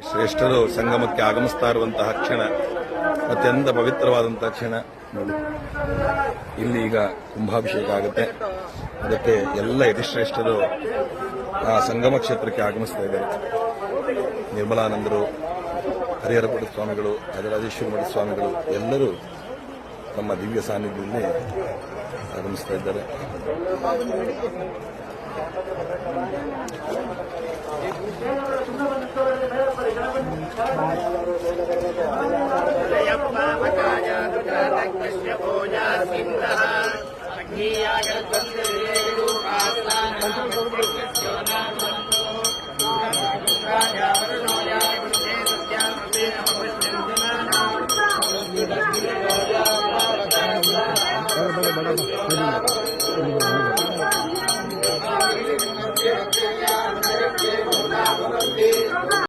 ಶ್ರೇಷ್ಠರು ಸಂಗಮಕ್ಕೆ ಆಗಮಿಸ್ತಾ ಇರುವಂತಹ ಕ್ಷಣ, ಅತ್ಯಂತ ಪವಿತ್ರವಾದಂತಹ ಕ್ಷಣ. ನೋಡಿ, ಇಲ್ಲಿ ಈಗ ಕುಂಭಾಭಿಷೇಕ ಆಗುತ್ತೆ. ಅದಕ್ಕೆ ಎಲ್ಲ ಯತಿಶ್ರೇಷ್ಠರು ಆ ಸಂಗಮ ಕ್ಷೇತ್ರಕ್ಕೆ ಆಗಮಿಸ್ತಾ ಇದ್ದಾರೆ. ನಿರ್ಮಲಾನಂದರು, ಹರಿಹರಪುರ ಸ್ವಾಮಿಗಳು, ರಾಜರಾಜೇಶ್ವರಿ ಮಠ ಸ್ವಾಮಿಗಳು ಎಲ್ಲರೂ ತಮ್ಮ ದಿವ್ಯ ಸಾನ್ನಿಧ್ಯದಲ್ಲಿ ಆಗಮಿಸ್ತಾ ಇದ್ದಾರೆ.